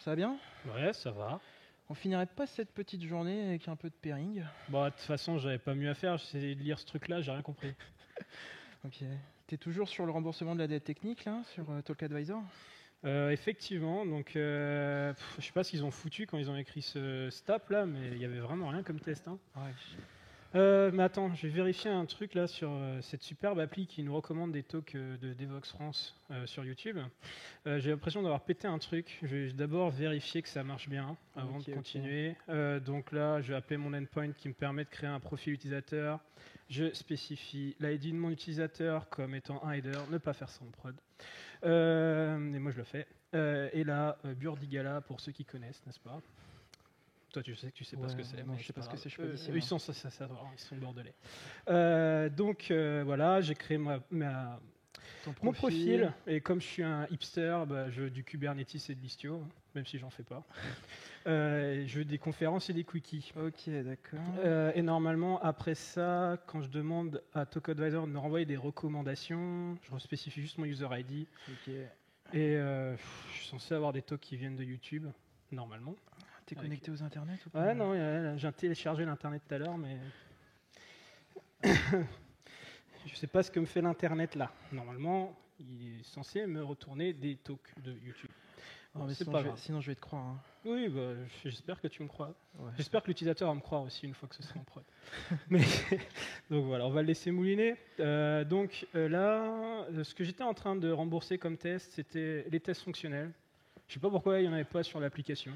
ça va bien? Ouais, ça va. On finirait pas cette petite journée avec un peu de pairing? Bon, de toute façon, j'avais pas mieux à faire. J'essayais de lire ce truc-là, j'ai rien compris. Ok. T'es toujours sur le remboursement de la dette technique, là, sur Talk Advisor? Effectivement, donc je sais pas ce qu'ils ont foutu quand ils ont écrit ce stap là, mais il y avait vraiment rien comme test. Hein. Ouais. Mais attends, je vais vérifier un truc là sur cette superbe appli qui nous recommande des talks de Devox France sur YouTube. J'ai l'impression d'avoir pété un truc. Je vais d'abord vérifier que ça marche bien avant de continuer. Donc là, je vais appeler mon endpoint qui me permet de créer un profil utilisateur. Je spécifie l'ID de mon utilisateur comme étant un header, ne pas faire ça en prod. Et moi je le fais. Et là, Burdigala pour ceux qui connaissent, n'est-ce pas? Toi, tu sais que tu sais pas ce que c'est. Non, je sais pas ce que c'est. Je suis pas d'ici. Ils sont bordelais. Donc voilà, j'ai créé mon profil. Et comme je suis un hipster, je veux du Kubernetes et de l'Istio, même si j'en fais pas. Je veux des conférences et des quickies. Ok, d'accord. Et normalement, après ça, quand je demande à TalkAdvisor de me renvoyer des recommandations, je spécifie juste mon user ID. Ok. Et je suis censé avoir des talks qui viennent de YouTube, normalement. T'es connecté aux internets ou pas? Ouais, non, j'ai téléchargé l'internet tout à l'heure, mais je sais pas ce que me fait l'internet là. Normalement, il est censé me retourner des talks de YouTube. Bon, mais sinon, je vais te croire. Hein. Oui, j'espère que tu me crois. Ouais. J'espère que l'utilisateur va me croire aussi une fois que ce sera en prod. Mais donc voilà, on va le laisser mouliner. Là, ce que j'étais en train de rembourser comme test, c'était les tests fonctionnels. Je sais pas pourquoi il n'y en avait pas sur l'application.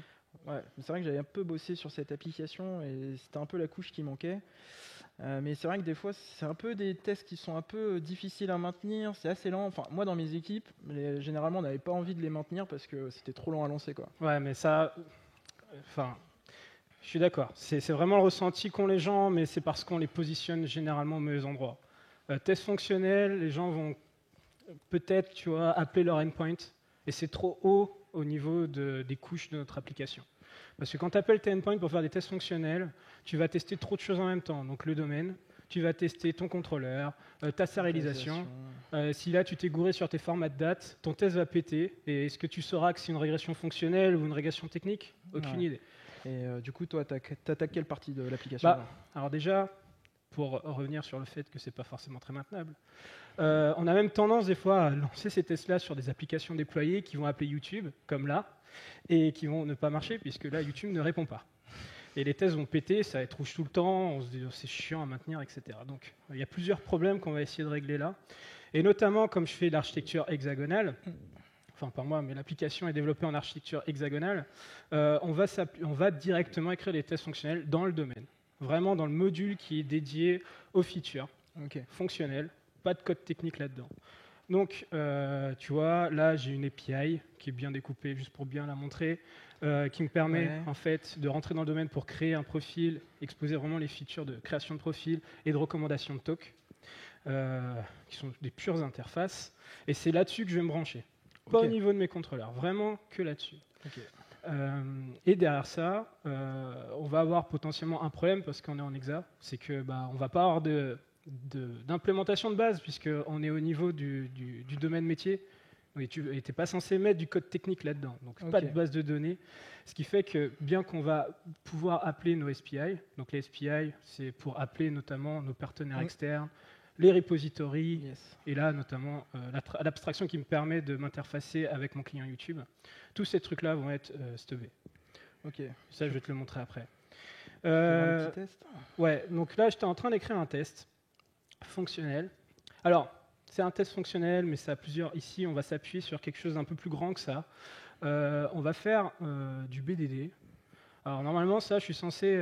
Ouais, c'est vrai que j'avais un peu bossé sur cette application et c'était un peu la couche qui manquait. Mais c'est vrai que des fois, c'est un peu des tests qui sont un peu difficiles à maintenir, c'est assez lent. Enfin, moi, dans mes équipes, généralement, on n'avait pas envie de les maintenir parce que c'était trop lent à lancer, quoi. Ouais, mais ça... Enfin, je suis d'accord. C'est vraiment le ressenti qu'ont les gens, mais c'est parce qu'on les positionne généralement au mauvais endroit. Test fonctionnel, les gens vont peut-être, tu vois, appeler leur endpoint, et c'est trop haut au niveau des couches de notre application. Parce que quand tu appelles tes endpoints pour faire des tests fonctionnels, tu vas tester trop de choses en même temps. Donc le domaine, tu vas tester ton contrôleur, ta sérialisation. Si là tu t'es gouré sur tes formats de date, ton test va péter. Et est-ce que tu sauras que c'est une régression fonctionnelle ou une régression technique? Aucune idée. Et du coup, toi, t'attaques quelle partie de l'application? Alors déjà, pour revenir sur le fait que c'est pas forcément très maintenable, on a même tendance des fois à lancer ces tests-là sur des applications déployées qui vont appeler YouTube, comme là, et qui vont ne pas marcher puisque là YouTube ne répond pas. Et les tests vont péter, ça va être rouge tout le temps, on se dit oh, c'est chiant à maintenir, etc. Donc il y a plusieurs problèmes qu'on va essayer de régler là. Et notamment comme je fais l'architecture hexagonale, enfin pas moi, mais l'application est développée en architecture hexagonale, on va directement écrire les tests fonctionnels dans le domaine. Vraiment dans le module qui est dédié aux features fonctionnelles, pas de code technique là-dedans. Donc, tu vois, là, j'ai une API qui est bien découpée, juste pour bien la montrer, qui me permet en fait de rentrer dans le domaine pour créer un profil, exposer vraiment les features de création de profil et de recommandation de talk, qui sont des pures interfaces. Et c'est là-dessus que je vais me brancher. Pas au niveau de mes contrôleurs, vraiment que là-dessus. Et derrière ça, on va avoir potentiellement un problème parce qu'on est en hexa, c'est que on va pas avoir d'implémentation de base puisqu'on est au niveau du domaine métier et tu n'es pas censé mettre du code technique là-dedans, donc pas de base de données, ce qui fait que bien qu'on va pouvoir appeler nos SPI, donc les SPI c'est pour appeler notamment nos partenaires externes, les repositories, et là notamment l'abstraction qui me permet de m'interfacer avec mon client YouTube, tous ces trucs-là vont être stubés. Ça je vais te le montrer après. Un petit test. Ouais, donc là j'étais en train d'écrire un test fonctionnel. Alors, c'est un test fonctionnel, mais ça a plusieurs. Ici, on va s'appuyer sur quelque chose d'un peu plus grand que ça. On va faire du BDD. Alors, normalement, ça, je suis censé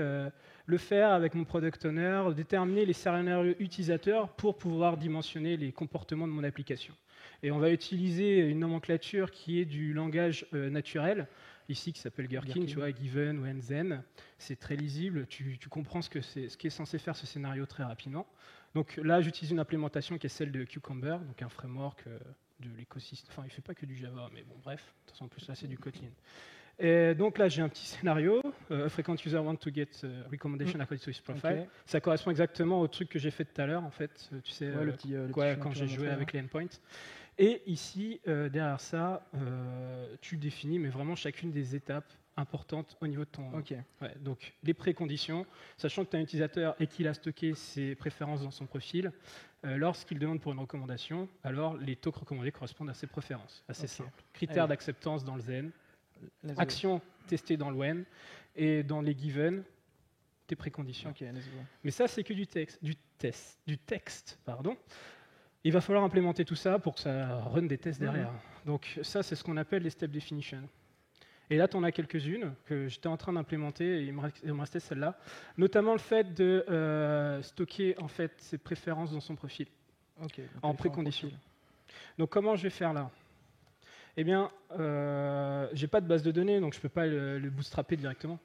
le faire avec mon product owner, déterminer les scénarios utilisateurs pour pouvoir dimensionner les comportements de mon application. Et on va utiliser une nomenclature qui est du langage naturel, ici qui s'appelle Gherkin, tu vois, Given ou Nzen. C'est très lisible, tu comprends ce qu'est censé faire ce scénario très rapidement. Donc là, j'utilise une implémentation qui est celle de Cucumber, donc un framework de l'écosystème. Enfin, il ne fait pas que du Java, mais bon, bref. De toute façon, en plus, là, c'est du Kotlin. Et donc là, j'ai un petit scénario. A frequent user want to get recommendation according to his profile. Ça correspond exactement au truc que j'ai fait tout à l'heure, en fait. Tu sais, quand j'ai joué avec les endpoints. Et ici, derrière ça, tu définis mais vraiment chacune des étapes importantes au niveau de ton... Ok. Ouais, donc les préconditions, sachant que tu as un utilisateur et qu'il a stocké ses préférences dans son profil, lorsqu'il demande pour une recommandation, alors les talks recommandés correspondent à ses préférences. Assez simple. Critères Allez. d'acceptance dans le Zen, Let's go. actions testées dans le When, et dans les given, tes préconditions. Ok, let's go. Mais ça, c'est que du texte, pardon. Il va falloir implémenter tout ça pour que ça run des tests derrière. Donc ça, c'est ce qu'on appelle les step definition. Et là, tu en as quelques-unes que j'étais en train d'implémenter, et il me restait celle-là. Notamment le fait de stocker en fait, ses préférences dans son profil, Ok. en précondition. Donc comment je vais faire là? Eh bien, j'ai pas de base de données, donc je peux pas le bootstrapper directement.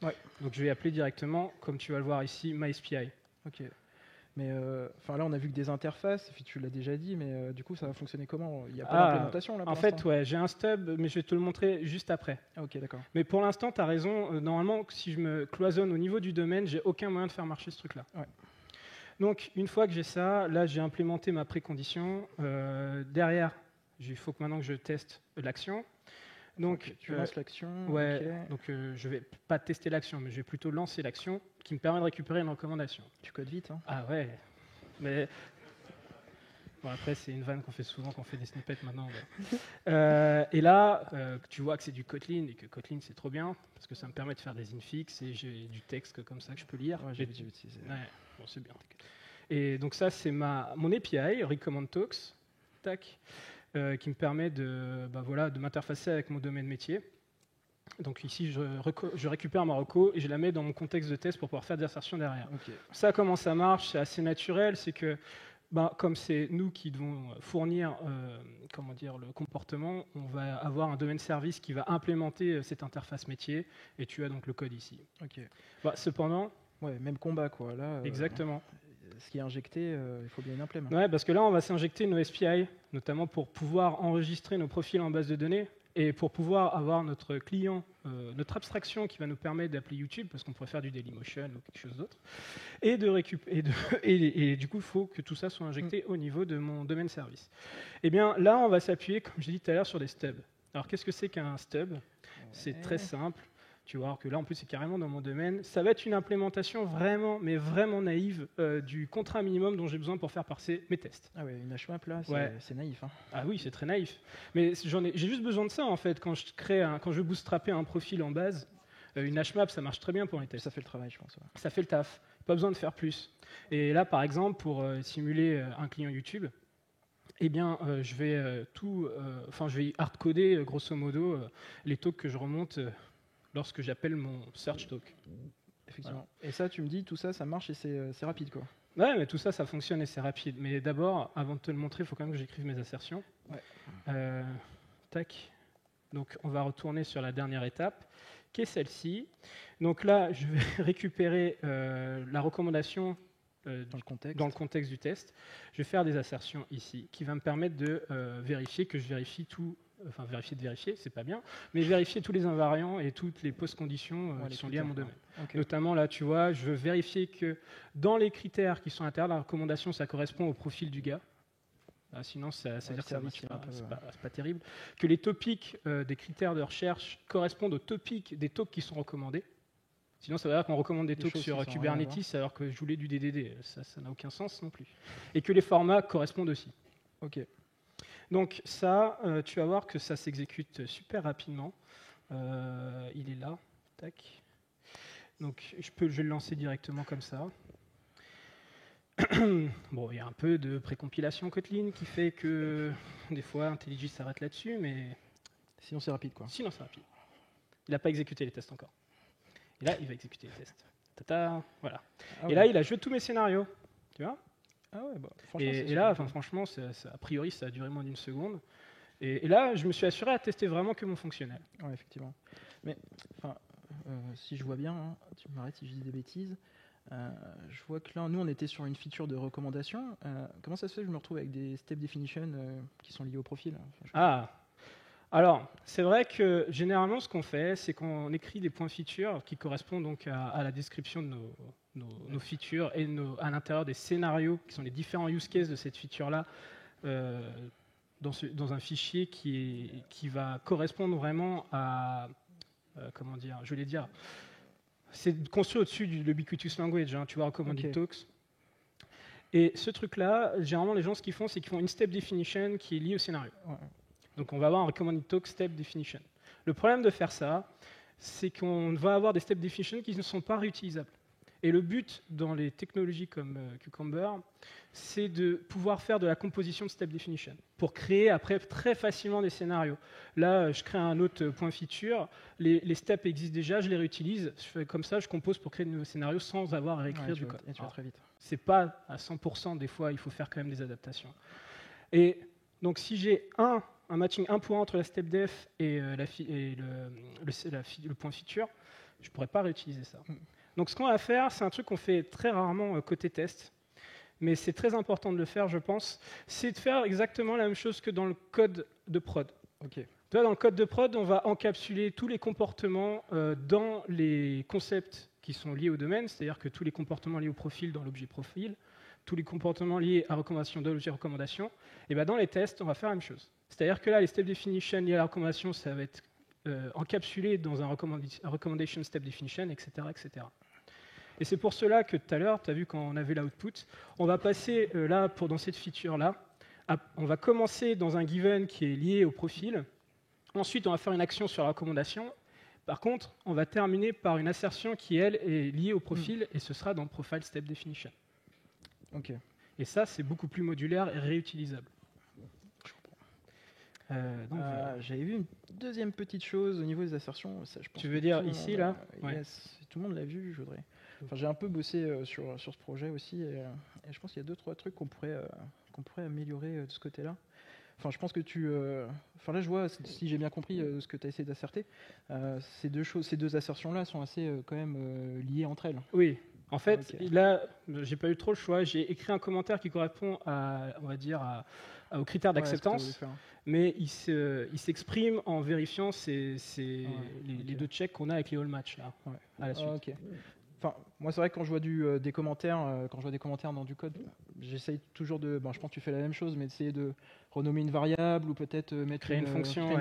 Ouais. Donc je vais appeler directement, comme tu vas le voir ici, MySPI. Ok. Mais enfin là, on a vu que des interfaces. Puis tu l'as déjà dit, mais du coup, ça va fonctionner comment? Il n'y a pas d'implémentation là pour En fait, l'instant ouais, j'ai un stub, mais je vais te le montrer juste après. Ah, ok, d'accord. Mais pour l'instant, tu as raison. Normalement, si je me cloisonne au niveau du domaine, j'ai aucun moyen de faire marcher ce truc-là. Ouais. Donc, une fois que j'ai ça, là, j'ai implémenté ma précondition. Derrière, il faut que maintenant que je teste l'action. Donc, Ok, tu lances l'action. ouais, ok. donc je vais pas tester l'action, mais je vais plutôt lancer l'action qui me permet de récupérer une recommandation. Tu codes vite, hein. Ah ouais, mais bon, après c'est une vanne qu'on fait souvent quand on fait des snippets maintenant. Et là, tu vois que c'est du Kotlin et que Kotlin c'est trop bien parce que ça me permet de faire des infix et j'ai du texte comme ça que je peux lire. Ouais, j'ai utilisé. Ouais, bon, c'est bien. Et donc ça c'est mon API Recommend Talks, tac, qui me permet de m'interfacer avec mon domaine métier. Donc ici, je récupère ma reco et je la mets dans mon contexte de test pour pouvoir faire des assertions derrière. Ok. Ça, comment ça marche? C'est assez naturel. C'est que, comme c'est nous qui devons fournir le comportement, on va avoir un domaine service qui va implémenter cette interface métier et tu as donc le code ici. Ok. Cependant, Ouais, même combat quoi. Là. exactement. Ce qui est injecté, il faut bien une implème. Ouais, parce que là, on va s'injecter nos SPI, notamment pour pouvoir enregistrer nos profils en base de données et pour pouvoir avoir notre client, notre abstraction qui va nous permettre d'appeler YouTube, parce qu'on pourrait faire du Dailymotion ou quelque chose d'autre, et du coup, il faut que tout ça soit injecté au niveau de mon domaine service. Et bien là, on va s'appuyer, comme j'ai dit tout à l'heure, sur des stubs. Alors, qu'est-ce que c'est qu'un stub? C'est très simple. Tu vois que là, en plus, c'est carrément dans mon domaine. Ça va être une implémentation vraiment, mais vraiment naïve du contrat minimum dont j'ai besoin pour faire passer mes tests. Ah ouais, une HMAP là, c'est naïf. Hein. Ah oui, c'est très naïf. Mais j'ai juste besoin de ça, en fait. Quand je veux bootstrapper un profil en base, une HMAP, ça marche très bien pour les tests. Ça fait le travail, je pense. Ouais. Ça fait le taf. Pas besoin de faire plus. Et là, par exemple, pour simuler un client YouTube, eh bien, je vais hardcoder, grosso modo, les talks que je remonte lorsque j'appelle mon search talk. Effectivement. Voilà. Et ça, tu me dis, tout ça, ça marche et c'est rapide, quoi. Ouais, mais tout ça, ça fonctionne et c'est rapide. Mais d'abord, avant de te le montrer, il faut quand même que j'écrive mes assertions. Ouais. Tac. Donc, on va retourner sur la dernière étape, qui est celle-ci. Donc là, je vais récupérer la recommandation dans le contexte du test. Je vais faire des assertions ici, qui va me permettre de vérifier que je vérifie tout. Enfin, vérifier, c'est pas bien, mais vérifier tous les invariants et toutes les post-conditions qui sont liées à mon domaine. Okay. Notamment, là, tu vois, je veux vérifier que dans les critères qui sont à l'intérieur de la recommandation, ça correspond au profil du gars. Sinon, ça veut dire que ça marche pas, c'est pas terrible. Que les topics des critères de recherche correspondent aux topics des talks qui sont recommandés. Sinon, ça veut dire qu'on recommande des talks sur Kubernetes alors que je voulais du DDD. Ça n'a aucun sens non plus. Et que les formats correspondent aussi. Ok. Donc ça, tu vas voir que ça s'exécute super rapidement. Il est là. Tac. Donc je vais le lancer directement comme ça. Bon, il y a un peu de précompilation Kotlin qui fait que des fois IntelliJ s'arrête là-dessus, mais sinon c'est rapide, quoi. Sinon c'est rapide. Il n'a pas exécuté les tests encore. Et là, il va exécuter les tests. Tata, voilà. Ah, et là, il a joué tous mes scénarios. Tu vois? Ah ouais, et là, franchement, a priori, ça a duré moins d'une seconde. Et là, je me suis assuré à tester vraiment que mon fonctionnel. Ouais, effectivement. Mais si je vois bien, hein, tu m'arrêtes si je dis des bêtises, je vois que là, nous, on était sur une feature de recommandation. Comment ça se fait que je me retrouve avec des step definition qui sont liés au profil? Alors, c'est vrai que généralement, ce qu'on fait, c'est qu'on écrit des points features qui correspondent donc à la description de nos features et à l'intérieur des scénarios qui sont les différents use cases de cette feature-là dans un fichier qui va correspondre vraiment à comment dire, je voulais dire, c'est construit au-dessus de l'ubiquitous language, tu vois, recommanded talks. Et ce truc-là, généralement, les gens, ce qu'ils font, c'est qu'ils font une step definition qui est liée au scénario. Ouais. Donc, on va avoir un recommanded talk step definition. Le problème de faire ça, c'est qu'on va avoir des step definitions qui ne sont pas réutilisables. Et le but dans les technologies comme Cucumber, c'est de pouvoir faire de la composition de step definition pour créer après très facilement des scénarios. Là, je crée un autre point feature, les steps existent déjà, je les réutilise, je fais comme ça, je compose pour créer de nouveaux scénarios sans avoir à réécrire du code. Et tu vas très vite. C'est pas à 100%, des fois, il faut faire quand même des adaptations. Et donc, si j'ai un matching 1 pour 1 entre la step def et le point feature, je ne pourrais pas réutiliser ça. Donc ce qu'on va faire, c'est un truc qu'on fait très rarement côté test, mais c'est très important de le faire, je pense, c'est de faire exactement la même chose que dans le code de prod. Okay. Toi, dans le code de prod, on va encapsuler tous les comportements dans les concepts qui sont liés au domaine, c'est-à-dire que tous les comportements liés au profil dans l'objet profil, tous les comportements liés à recommandation de l'objet recommandation, et bien dans les tests, on va faire la même chose. C'est-à-dire que là, les step definition liés à la recommandation, ça va être encapsulé dans un recommendation step definition, etc., etc. Et c'est pour cela que tout à l'heure, tu as vu quand on avait l'output, on va passer là, dans cette feature-là, on va commencer dans un given qui est lié au profil. Ensuite, on va faire une action sur la recommandation. Par contre, on va terminer par une assertion qui, elle, est liée au profil, et ce sera dans le profile step definition. Okay. Et ça, c'est beaucoup plus modulaire et réutilisable. J'avais vu une deuxième petite chose au niveau des assertions. Ça, je pense tu veux dire ici, là yes, tout le monde l'a vu, je voudrais. Enfin, j'ai un peu bossé sur ce projet aussi, et je pense qu'il y a 2-3 trucs qu'on pourrait améliorer de ce côté-là. Enfin, je pense que enfin là, je vois, si j'ai bien compris ce que tu as essayé d'asserter, ces deux assertions-là sont assez quand même liées entre elles. Oui. En fait, là, j'ai pas eu trop le choix. J'ai écrit un commentaire qui correspond on va dire, aux critères d'acceptance, mais il s'exprime en vérifiant les deux checks qu'on a avec les all match là, à la suite. Enfin, moi, c'est vrai que quand je vois des commentaires, dans du code, j'essaye toujours de. Je pense que tu fais la même chose, mais d'essayer de renommer une variable ou peut-être mettre créer une fonction,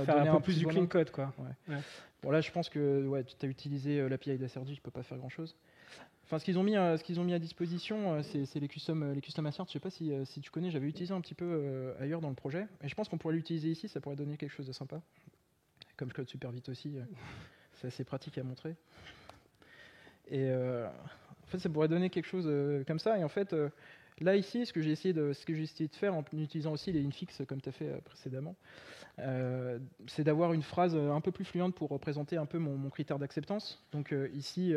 faire un peu plus du clean code, quoi. Ouais. Bon, là, je pense que tu as utilisé l'API d'Assergy, je peux pas faire grand chose. Enfin, ce qu'ils ont mis à disposition, c'est les custom assert. Je sais pas si tu connais, j'avais utilisé un petit peu ailleurs dans le projet, et je pense qu'on pourrait l'utiliser ici, ça pourrait donner quelque chose de sympa. Comme je code super vite aussi, c'est assez pratique à montrer. Et en fait, ça pourrait donner quelque chose comme ça. Et en fait, là ici, ce que j'ai essayé de faire en utilisant aussi les infix comme tu as fait précédemment, c'est d'avoir une phrase un peu plus fluente pour représenter un peu mon critère d'acceptance. Donc ici,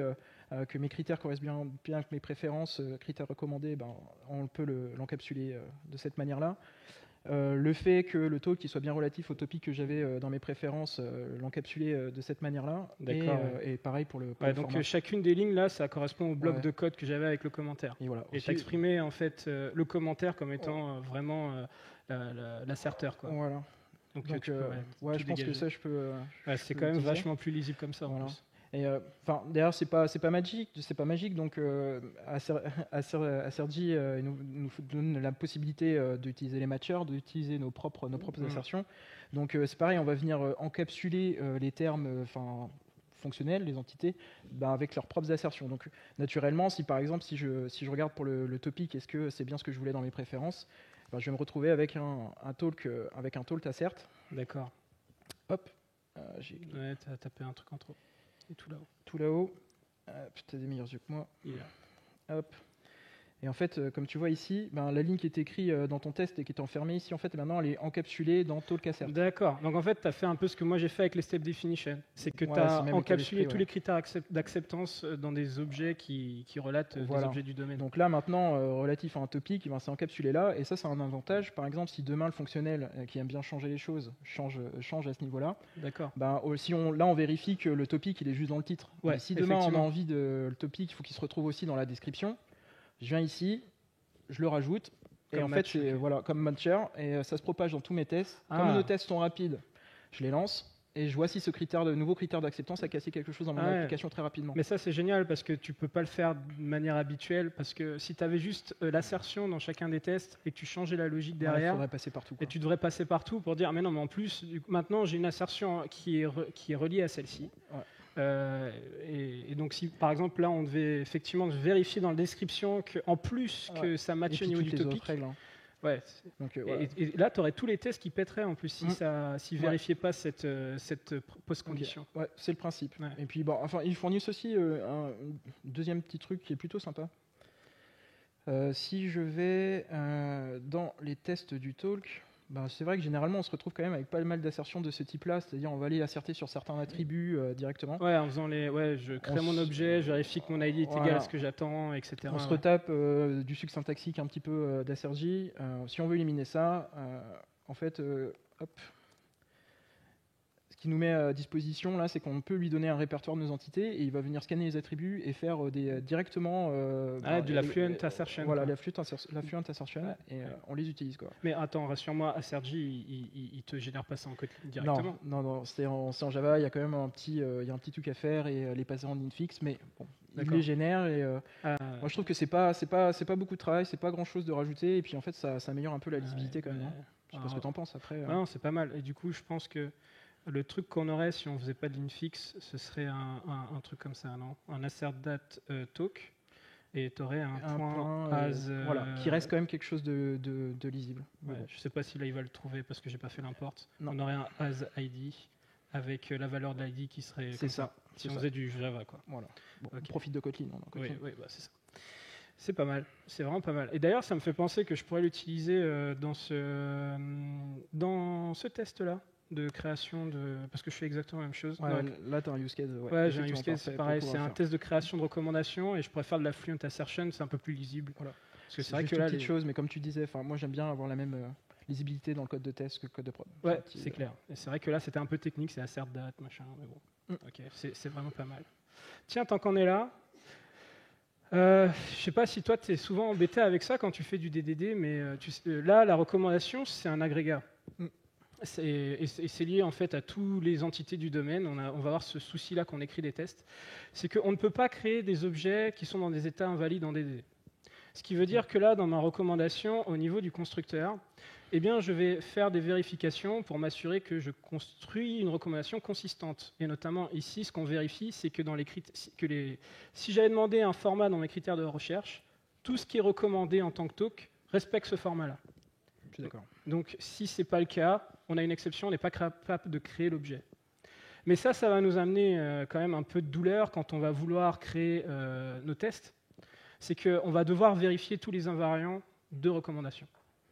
que mes critères correspondent bien avec mes préférences, critères recommandés, on peut l'encapsuler de cette manière-là. Le fait que le talk soit bien relatif au topic que j'avais dans mes préférences, l'encapsuler de cette manière-là. Et pareil pour le donc format. Chacune des lignes là, ça correspond au bloc de code que j'avais avec le commentaire. Et voilà. Et t'exprimais en fait le commentaire comme étant vraiment l'asserteur, quoi. Voilà. Donc je pense que ça, je peux. C'est quand même vachement plus lisible comme ça. Voilà. En plus. Et d'ailleurs, c'est pas magique. Donc, Assergy nous donne la possibilité d'utiliser les matchers, d'utiliser nos propres assertions. Donc, c'est pareil, on va venir encapsuler les termes, fonctionnels, les entités, avec leurs propres assertions. Donc, naturellement, si par exemple, si je regarde pour le topic, est-ce que c'est bien ce que je voulais dans mes préférences, je vais me retrouver avec un talk assert. D'accord. Hop. T'as tapé un truc en trop. Et tout là-haut. Tu as des meilleurs yeux que moi. Hop. Et en fait, comme tu vois ici, la ligne qui est écrite dans ton test et qui est enfermée ici, en fait, maintenant, elle est encapsulée dans talk assert. D'accord. Donc, en fait, tu as fait un peu ce que moi j'ai fait avec les step definition. C'est que tu as encapsulé tous les critères d'acceptance dans des objets qui relatent des objets du domaine. Donc là, maintenant, relatif à un topic, c'est encapsulé là. Et ça, c'est un avantage. Par exemple, si demain, le fonctionnel qui aime bien changer les choses change à ce niveau-là. D'accord. On vérifie que le topic, il est juste dans le titre. Ouais, si demain, on a envie le topic, il faut qu'il se retrouve aussi dans la description. Je viens ici, je le rajoute, et en fait, c'est comme matcher, et ça se propage dans tous mes tests. Comme nos tests sont rapides, je les lance, et je vois si ce nouveau critère d'acceptance a cassé quelque chose dans mon application très rapidement. Mais ça, c'est génial parce que tu peux pas le faire de manière habituelle. Parce que si tu avais juste l'assertion dans chacun des tests et que tu changeais la logique derrière, faudrait passer partout, quoi. Et tu devrais passer partout pour dire, mais non, mais en plus, maintenant, j'ai une assertion qui est reliée à celle-ci. Ouais. Et donc, si par exemple, là, on devait effectivement vérifier dans la description qu'en plus que ça matche au niveau du topic. Ouais. Donc, et là, tu aurais tous les tests qui pèteraient en plus si vérifiaient pas cette post-condition. Okay. Ouais, c'est le principe. Ouais. Et puis, bon, enfin, ils fournissent aussi un deuxième petit truc qui est plutôt sympa. Si je vais dans les tests du talk, c'est vrai que généralement on se retrouve quand même avec pas mal d'assertions de ce type-là, c'est-à-dire on va aller asserter sur certains attributs directement. Ouais, en faisant je crée mon objet, je vérifie que mon ID est égal à ce que j'attends, etc. On se retape du sucre syntaxique un petit peu d'Assergy. Si on veut éliminer ça, en fait, hop. Ce qui nous met à disposition là, c'est qu'on peut lui donner un répertoire de nos entités et il va venir scanner les attributs et faire directement de la fluent assertion. Voilà, la fluent assertion, et on les utilise, quoi. Mais attends, rassure-moi, Assergy, il te génère pas ça en Kotlin directement. Non, c'est en Java, il y a quand même un petit truc à faire et les passer en infix, mais bon, il les génère et moi je trouve que c'est pas beaucoup de travail, c'est pas grand chose de rajouter et puis en fait ça améliore un peu la lisibilité quand même. Je sais pas ce que t'en penses après. Non, c'est pas mal. Et du coup, je pense que le truc qu'on aurait si on faisait pas de l'infix, ce serait un truc comme ça, non? Un assert date talk, et tu aurais un point as, voilà, qui reste quand même quelque chose de lisible. Ouais, je sais pas si là il va le trouver parce que j'ai pas fait l'import. On aurait un as id avec la valeur de l'id qui serait. C'est ça. Si on faisait du Java, quoi. Voilà. Bon, on profite de Kotlin. Oui, c'est ça. C'est pas mal, c'est vraiment pas mal. Et d'ailleurs, ça me fait penser que je pourrais l'utiliser dans ce test-là de création de... Parce que je fais exactement la même chose. Ouais, là, tu as un use case. Ouais, j'ai un use case, c'est pareil. C'est un test de création de recommandation et je pourrais faire de la fluent assertion, c'est un peu plus lisible. Voilà. Parce que c'est vrai que là, une petite chose, mais comme tu disais, moi j'aime bien avoir la même lisibilité dans le code de test que le code de prod. Ouais, c'est clair. Et c'est vrai que là, c'était un peu technique, c'est assert date, machin, mais bon. Ok, c'est vraiment pas mal. Tiens, tant qu'on est là, je sais pas si toi, tu es souvent embêté avec ça quand tu fais du DDD, mais là, la recommandation, c'est un agrégat. Et c'est lié en fait à toutes les entités du domaine. On va avoir ce souci-là quand on écrit des tests. C'est qu'on ne peut pas créer des objets qui sont dans des états invalides en DDD. Ce qui veut dire que là, dans ma recommandation, au niveau du constructeur, eh bien, je vais faire des vérifications pour m'assurer que je construis une recommandation consistante. Et notamment ici, ce qu'on vérifie, c'est que si j'avais demandé un format dans mes critères de recherche, tout ce qui est recommandé en tant que talk respecte ce format-là. Je suis d'accord. Donc, si ce n'est pas le cas, on a une exception, on n'est pas capable de créer l'objet. Mais ça va nous amener quand même un peu de douleur quand on va vouloir créer nos tests. C'est qu'on va devoir vérifier tous les invariants de recommandation,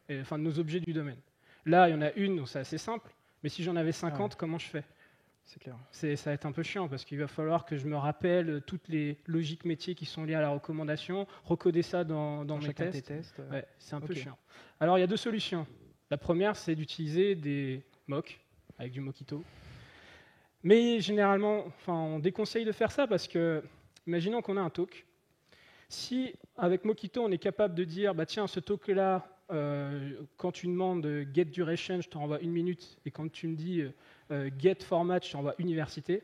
enfin de nos objets du domaine. Là, il y en a une, donc c'est assez simple, mais si j'en avais 50, comment je fais? C'est clair. Ça va être un peu chiant, parce qu'il va falloir que je me rappelle toutes les logiques métiers qui sont liées à la recommandation, recoder ça dans mes tests. Ouais, c'est un peu chiant. Alors, il y a deux solutions. La première, c'est d'utiliser des mocks, avec du Mockito. Mais généralement, on déconseille de faire ça, parce que, imaginons qu'on a un talk. Si, avec Mockito, on est capable de dire, tiens, ce talk-là, quand tu demandes get duration, je te renvoie 1 minute, et quand tu me dis get format, je te renvoie université.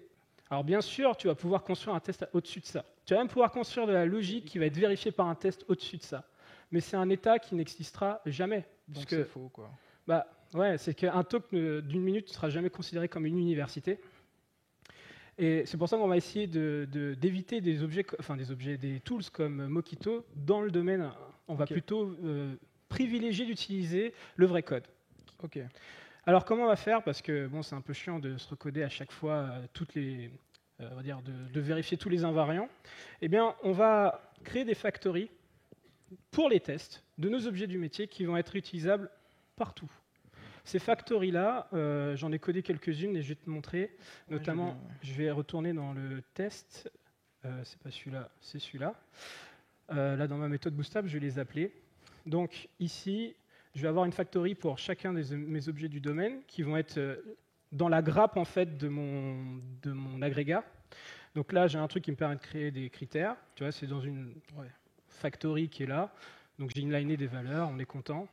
Alors bien sûr, tu vas pouvoir construire un test au-dessus de ça. Tu vas même pouvoir construire de la logique qui va être vérifiée par un test au-dessus de ça. Mais c'est un état qui n'existera jamais. Donc c'est faux, quoi. C'est qu'un talk d'1 minute ne sera jamais considéré comme une université. Et c'est pour ça qu'on va essayer d'éviter des tools comme Mockito dans le domaine. On va plutôt privilégier d'utiliser le vrai code. Ok. Alors comment on va faire? Parce que c'est un peu chiant de se recoder à chaque fois de vérifier tous les invariants. Eh bien, on va créer des factories pour les tests de nos objets du métier qui vont être utilisables partout. Ces factories-là, j'en ai codé quelques-unes et je vais te montrer. Notamment, je vais retourner dans le test. C'est pas celui-là, c'est celui-là. Là, dans ma méthode Bootstrap, je vais les appeler. Donc ici, je vais avoir une factory pour chacun de mes objets du domaine qui vont être dans la grappe en fait de mon agrégat. Donc là, j'ai un truc qui me permet de créer des critères. Tu vois, c'est dans une factory qui est là. Donc j'ai inliné des valeurs, on est content.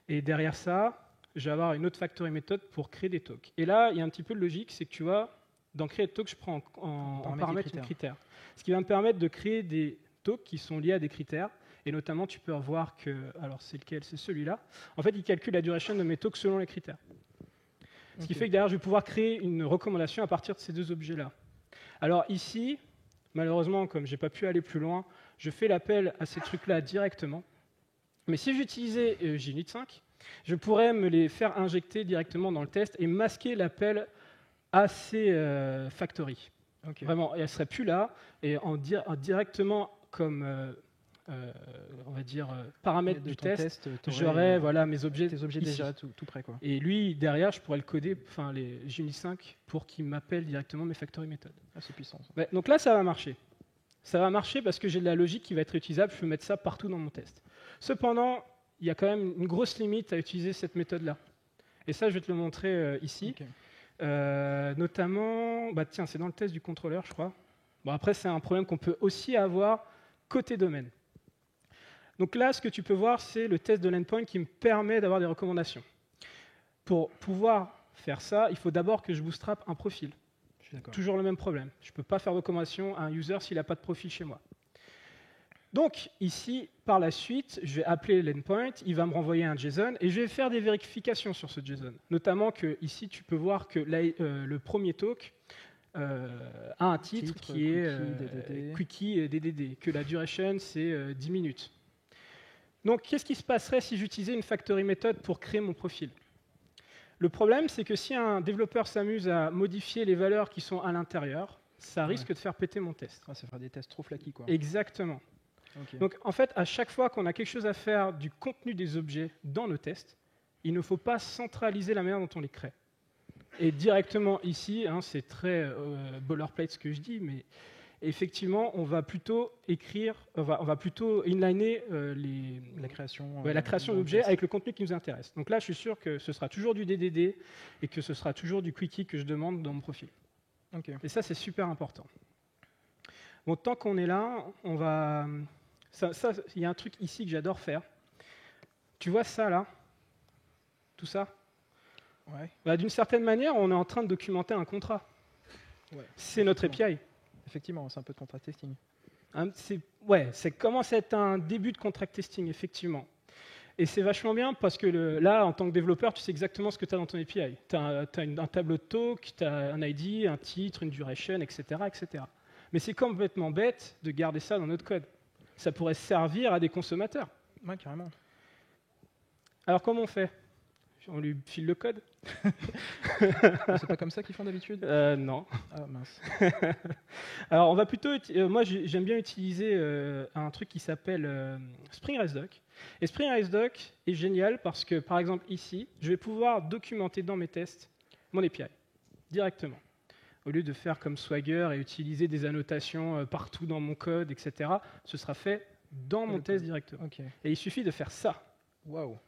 Et derrière ça, je vais avoir une autre factory méthode pour créer des talks. Et là, il y a un petit peu de logique, c'est que tu vois, dans create talk, je prends en paramètre un critère. Ce qui va me permettre de créer des talks qui sont liés à des critères. Et notamment, tu peux voir que, alors c'est lequel? C'est celui-là. En fait, il calcule la duration de mes talks selon les critères. Ce qui fait que derrière, je vais pouvoir créer une recommandation à partir de ces deux objets-là. Alors ici, malheureusement, comme je n'ai pas pu aller plus loin, je fais l'appel à ces trucs-là directement. Mais si j'utilisais JUnit 5, je pourrais me les faire injecter directement dans le test et masquer l'appel à ces factories. Vraiment, et elles ne seraient plus là, et directement comme on va dire paramètres du test, j'aurais mes objets, tes objets déjà tout prêts, quoi. Et lui, derrière, je pourrais le coder, enfin les JUnit 5, pour qu'il m'appelle directement mes factory méthodes. Ah, c'est puissant. Ça. Ouais, donc là, ça va marcher. Ça va marcher parce que j'ai de la logique qui va être utilisable, je peux mettre ça partout dans mon test. Cependant, il y a quand même une grosse limite à utiliser cette méthode-là. Et ça, je vais te le montrer ici. Notamment, tiens, c'est dans le test du contrôleur, je crois. Bon, après, c'est un problème qu'on peut aussi avoir côté domaine. Donc là, ce que tu peux voir, c'est le test de l'endpoint qui me permet d'avoir des recommandations. Pour pouvoir faire ça, il faut d'abord que je bootstrap un profil. Toujours le même problème. Je ne peux pas faire de recommandation à un user s'il n'a pas de profil chez moi. Donc ici, par la suite, je vais appeler l'endpoint, il va me renvoyer un JSON et je vais faire des vérifications sur ce JSON. Notamment que ici, tu peux voir que le premier talk a un titre qui est Quickie et DDD, que la duration c'est 10 minutes. Donc qu'est-ce qui se passerait si j'utilisais une factory méthode pour créer mon profil? Le problème, c'est que si un développeur s'amuse à modifier les valeurs qui sont à l'intérieur, ça risque de faire péter mon test. Ça fera des tests trop flaky, quoi. Exactement. Donc en fait, à chaque fois qu'on a quelque chose à faire du contenu des objets dans nos tests, il ne faut pas centraliser la manière dont on les crée. Et directement ici, c'est très boilerplate ce que je dis, mais effectivement, on va plutôt écrire, on va plutôt inliner la création d'objets avec le contenu qui nous intéresse. Donc là, je suis sûr que ce sera toujours du DDD et que ce sera toujours du quickie que je demande dans mon profil. Et ça, c'est super important. Bon, tant qu'on est là, on va... Il y a un truc ici que j'adore faire. Tu vois ça, là? Tout ça? D'une certaine manière, on est en train de documenter un contrat. C'est notre API. Effectivement, c'est un peu de contract testing. Ça commence à être un début de contract testing, effectivement. Et c'est vachement bien parce que là, en tant que développeur, tu sais exactement ce que tu as dans ton API. Tu as un tableau de talk, tu as un ID, un titre, une duration, etc. etc. Mais c'est complètement bête de garder ça dans notre code. Ça pourrait servir à des consommateurs. Ouais, carrément. Alors, comment on fait? On lui file le code? C'est pas comme ça qu'ils font d'habitude? Non. Ah mince. Alors on va plutôt, moi j'aime bien utiliser un truc qui s'appelle Spring ResDoc. Et Spring ResDoc est génial parce que par exemple ici, je vais pouvoir documenter dans mes tests mon API directement. Au lieu de faire comme Swagger et utiliser des annotations partout dans mon code, etc., ce sera fait dans mon test directement. Et il suffit de faire ça. Waouh.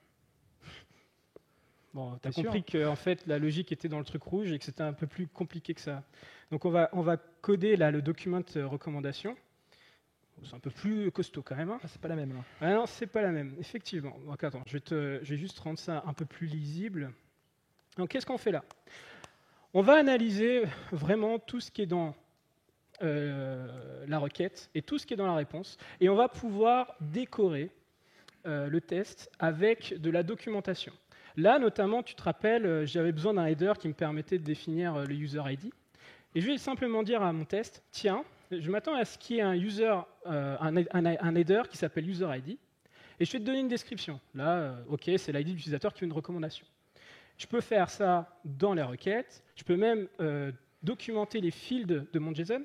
Bon, tu as compris que en fait, la logique était dans le truc rouge et que c'était un peu plus compliqué que ça. Donc on va coder là, le document recommandation. C'est un peu plus costaud quand même. C'est pas la même. Là. Ah non, c'est pas la même, effectivement. Donc attends, je vais juste rendre ça un peu plus lisible. Donc qu'est-ce qu'on fait là? On va analyser vraiment tout ce qui est dans la requête et tout ce qui est dans la réponse. Et on va pouvoir décorer le test avec de la documentation. Là, notamment, tu te rappelles, j'avais besoin d'un header qui me permettait de définir le user ID. Et je vais simplement dire à mon test, tiens, je m'attends à ce qu'il y ait un header qui s'appelle user ID. Et je vais te donner une description. Là, OK, c'est l'ID de l'utilisateur qui fait une recommandation. Je peux faire ça dans les requêtes. Je peux même documenter les fields de mon JSON.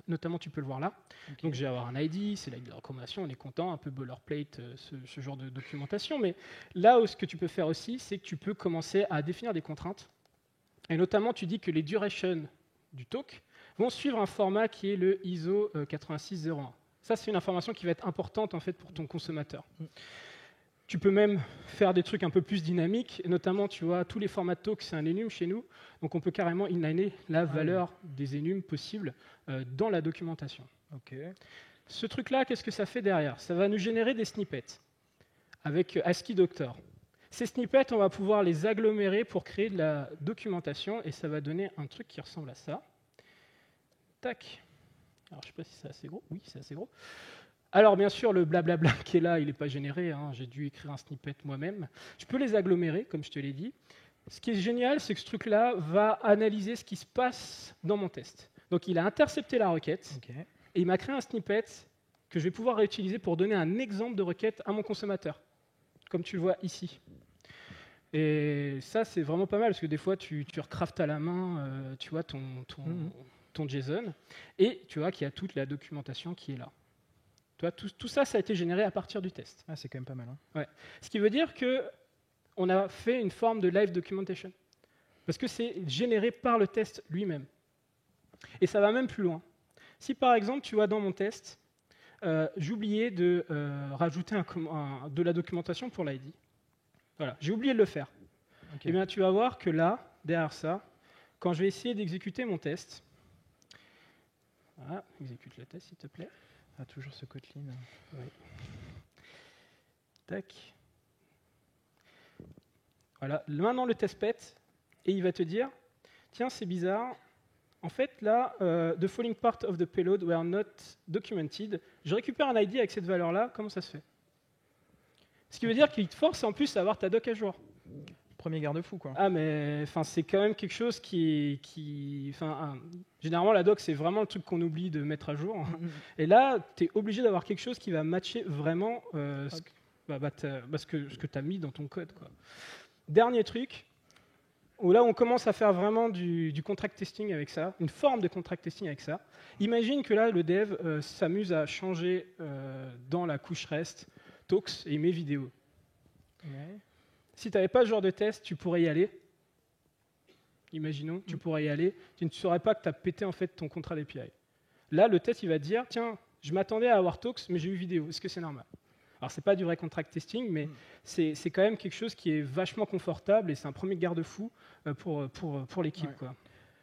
Notamment, tu peux le voir là. Donc, je vais avoir un ID, c'est l'ID de la recommandation, on est content, un peu boilerplate, ce genre de documentation. Mais là, ce que tu peux faire aussi, c'est que tu peux commencer à définir des contraintes. Et notamment, tu dis que les durations du talk vont suivre un format qui est le ISO 8601. Ça, c'est une information qui va être importante en fait, pour ton consommateur. Tu peux même faire des trucs un peu plus dynamiques, et notamment, tu vois, tous les formats de talk, c'est un enum chez nous, donc on peut carrément inliner la valeur des enums possibles dans la documentation. Ce truc-là, qu'est-ce que ça fait derrière? Ça va nous générer des snippets avec ASCII Doctor. Ces snippets, on va pouvoir les agglomérer pour créer de la documentation et ça va donner un truc qui ressemble à ça. Tac. Alors, je ne sais pas si c'est assez gros. Oui, c'est assez gros. Alors, bien sûr, le blablabla qui est là, il n'est pas généré. Hein. J'ai dû écrire un snippet moi-même. Je peux les agglomérer, comme je te l'ai dit. Ce qui est génial, c'est que ce truc-là va analyser ce qui se passe dans mon test. Donc, il a intercepté la requête et il m'a créé un snippet que je vais pouvoir réutiliser pour donner un exemple de requête à mon consommateur, comme tu le vois ici. Et ça, c'est vraiment pas mal, parce que des fois, tu recraftes à la main tu vois, ton JSON, et tu vois qu'il y a toute la documentation qui est là. Tu vois, tout ça, ça a été généré à partir du test. Ah, c'est quand même pas mal. Hein. Ouais. Ce qui veut dire qu'on a fait une forme de live documentation, parce que c'est généré par le test lui-même. Et ça va même plus loin. Si par exemple, tu vois dans mon test, j'oubliais de rajouter de la documentation pour l'ID. Voilà, j'ai oublié de le faire. Okay. Eh bien, tu vas voir que là, derrière ça, quand je vais essayer d'exécuter mon test, voilà, exécute le test, s'il te plaît. Ah, toujours ce Kotlin. Oui. Tac. Voilà, maintenant le test pète, et il va te dire, tiens, c'est bizarre. En fait, là, the following part of the payload were not documented. Je récupère un ID avec cette valeur-là, comment ça se fait? Ce qui veut dire qu'il te force en plus à avoir ta doc à jour. Premier garde-fou, quoi. Ah, mais c'est quand même quelque chose généralement, la doc, c'est vraiment le truc qu'on oublie de mettre à jour. Et là, tu es obligé d'avoir quelque chose qui va matcher vraiment ce que tu as mis dans ton code, quoi. Dernier truc, où là, on commence à faire vraiment du contract testing avec ça, une forme de contract testing avec ça. Imagine que là, le dev s'amuse à changer dans la couche REST talks et il met vidéo. Ouais. Si tu n'avais pas ce genre de test, tu pourrais y aller. Imaginons, tu pourrais y aller. Tu ne saurais pas que tu as pété en fait ton contrat d'API. Là, le test, il va te dire, tiens, je m'attendais à avoir talks, mais j'ai eu vidéo. Est-ce que c'est normal? Alors, ce n'est pas du vrai contract testing, mais c'est quand même quelque chose qui est vachement confortable et c'est un premier garde-fou pour l'équipe. Ouais. Quoi.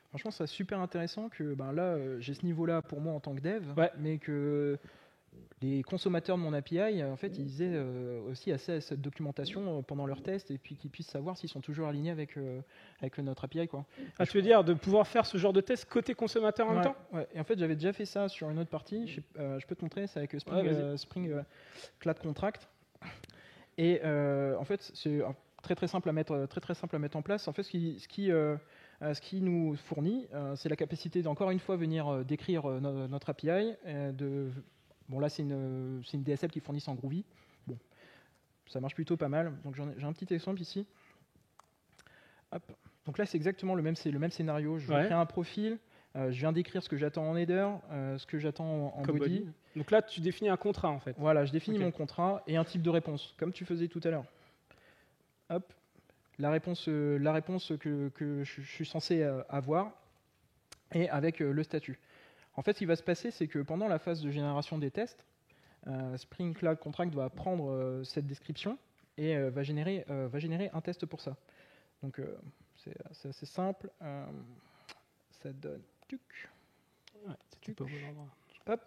Franchement, c'est super intéressant que là, j'ai ce niveau-là pour moi en tant que dev, mais que les consommateurs de mon API, en fait, ils aient aussi accès à cette documentation pendant leurs tests et puis qu'ils puissent savoir s'ils sont toujours alignés avec notre API. Quoi. Ah, tu veux dire de pouvoir faire ce genre de test côté consommateur en même temps? Ouais. Et en fait, j'avais déjà fait ça sur une autre partie. Je peux te montrer, c'est avec Spring Cloud Contract. Et en fait, c'est très simple à mettre en place. En fait, ce qui nous fournit, c'est la capacité d'encore une fois venir décrire notre API. Bon, là, c'est une DSL qui fournit en Groovy. Bon, ça marche plutôt pas mal. Donc, j'ai un petit exemple ici. Hop. Donc là, c'est exactement le même scénario. Je crée un profil. Je viens d'écrire ce que j'attends en header, ce que j'attends en body. Donc là, tu définis un contrat, en fait. Voilà, je définis mon contrat et un type de réponse, comme tu faisais tout à l'heure. Hop. La réponse que je suis censé avoir et avec le statut. En fait, ce qui va se passer, c'est que pendant la phase de génération des tests, Spring Cloud Contract va prendre cette description et va générer un test pour ça. Donc, c'est assez simple. Ça donne... Hop.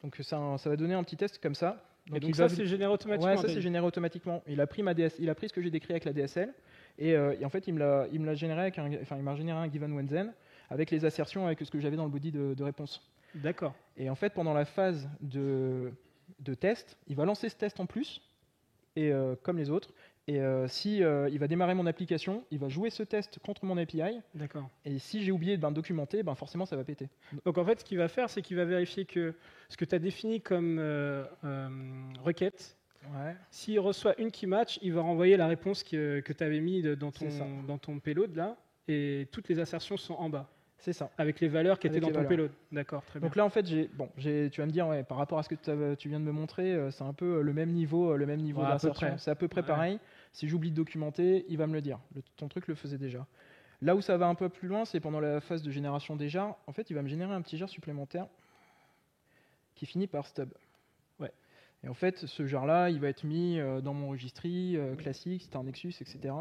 Donc, ça va donner un petit test comme ça. Donc ça, c'est généré automatiquement. Ouais, ça, c'est généré automatiquement. Il a pris ce que j'ai décrit avec la DSL et en fait, il m'a généré un given when then avec les assertions avec ce que j'avais dans le body de réponse. D'accord. Et en fait, pendant la phase de test, il va lancer ce test en plus, et comme les autres. Et il va démarrer mon application, il va jouer ce test contre mon API. D'accord. Et si j'ai oublié de documenter, forcément, ça va péter. Donc en fait, ce qu'il va faire, c'est qu'il va vérifier que ce que tu as défini comme requête, s'il reçoit une qui match, il va renvoyer la réponse que tu avais mis dans ton payload là, et toutes les assertions sont en bas. C'est ça. Avec les valeurs qui étaient dans ton payload. D'accord, très bien. Donc là, en fait, tu vas me dire, par rapport à ce que tu viens de me montrer, c'est un peu le même niveau d'insertion. C'est à peu près pareil. Si j'oublie de documenter, il va me le dire. Ton truc le faisait déjà. Là où ça va un peu plus loin, c'est pendant la phase de génération des jars. En fait, il va me générer un petit jar supplémentaire qui finit par stub. Ouais. Et en fait, ce jar-là, il va être mis dans mon registry classique, si c'est un Nexus, etc.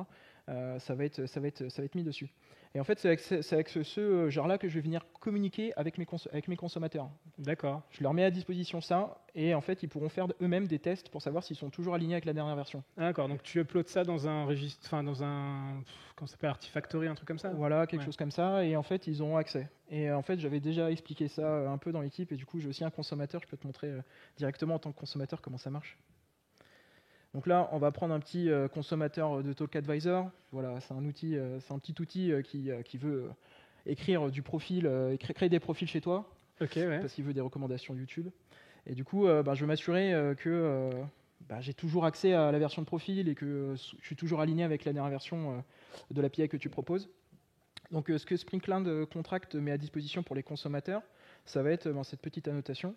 Ça va être mis dessus. Et en fait, c'est avec ce genre-là que je vais venir communiquer avec mes consommateurs. D'accord. Je leur mets à disposition ça, et en fait, ils pourront faire eux-mêmes des tests pour savoir s'ils sont toujours alignés avec la dernière version. D'accord, donc tu uploads ça dans un registre, enfin dans un, comment ça s'appelle, Artifactory, un truc comme ça? Voilà, quelque chose comme ça, et en fait, ils ont accès. Et en fait, j'avais déjà expliqué ça un peu dans l'équipe, et du coup, j'ai aussi un consommateur, je peux te montrer directement en tant que consommateur comment ça marche. Donc là, on va prendre un petit consommateur de TalkAdvisor. Voilà, c'est un outil, c'est un petit outil qui veut écrire du profil, créer des profils chez toi, Ok, ouais. parce qu'il veut des recommandations YouTube. Et du coup, je veux m'assurer que j'ai toujours accès à la version de profil et que je suis toujours aligné avec la dernière version de l'API que tu proposes. Donc, ce que Spring Contract met à disposition pour les consommateurs, ça va être cette petite annotation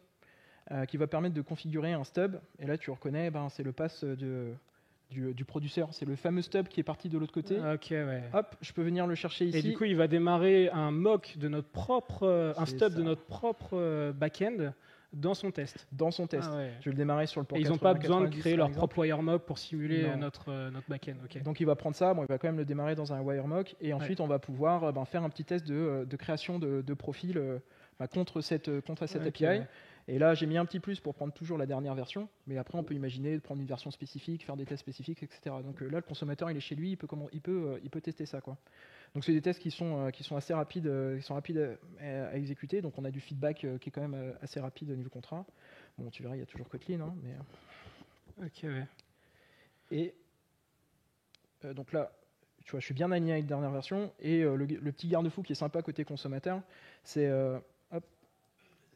qui va permettre de configurer un stub. Et là, tu reconnais, c'est le pass du producteur. C'est le fameux stub qui est parti de l'autre côté. Ok, ouais. Hop, je peux venir le chercher ici. Et du coup, il va démarrer un mock de notre propre, un C'est stub ça. de notre propre back-end dans son test. Dans son test. Ah ouais. Je vais le démarrer sur le port Et ils n'ont pas 80, besoin de 90, créer par leur exemple. propre wiremock pour simuler Non. notre back-end. Ok. Donc il va prendre ça, il va quand même le démarrer dans un wiremock, et ensuite on va pouvoir faire un petit test de création de profil contre cette Ok, API. ouais. Et là, j'ai mis un petit plus pour prendre toujours la dernière version, mais après on peut imaginer de prendre une version spécifique, faire des tests spécifiques, etc. Donc là, le consommateur, il est chez lui, il peut tester ça, quoi. Donc c'est des tests qui sont assez rapides, à exécuter. Donc on a du feedback qui est quand même assez rapide au niveau contrat. Bon, tu verras, il y a toujours Kotlin, hein, mais Ok, ouais. et donc là, tu vois, je suis bien aligné avec la dernière version. Et le petit garde-fou qui est sympa côté consommateur, c'est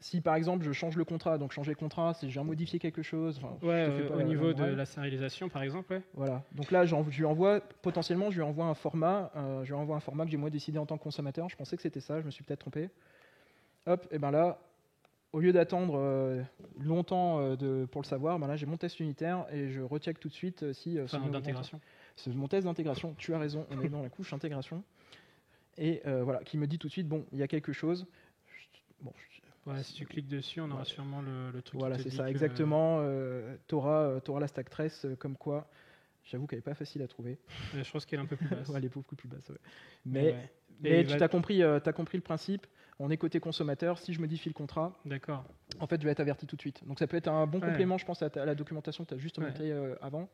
si par exemple je change le contrat, donc changer le contrat, si je viens modifier quelque chose, Ouais, je te fais pas au la niveau de morale. la sérialisation, par exemple, ouais. Voilà. Donc là, je lui envoie potentiellement, je lui envoie un format, que j'ai moi décidé en tant que consommateur. Je pensais que c'était ça, je me suis peut-être trompé. Hop, et ben là, au lieu d'attendre longtemps pour le savoir, là j'ai mon test unitaire et je recheck tout de suite si Enfin, d'intégration. c'est mon test d'intégration. Tu as raison, on est dans la couche intégration. Et voilà, qui me dit tout de suite, bon, il y a quelque chose. Bon, Ouais, si tu cliques dessus, on aura sûrement le truc. voilà, qui te c'est dit ça, que- exactement. T'auras la stack trace, comme quoi. J'avoue qu'elle n'est pas facile à trouver. Je pense qu'elle est un peu plus basse. Ouais, elle est beaucoup plus basse. Ouais. Mais Mais ouais. Et tu va- t'as compris le principe. On est côté consommateur. Si je modifie le contrat, D'accord. en fait, je vais être averti tout de suite. Donc ça peut être un bon Ouais. complément, je pense, à la documentation que tu as juste Ouais. montré avant.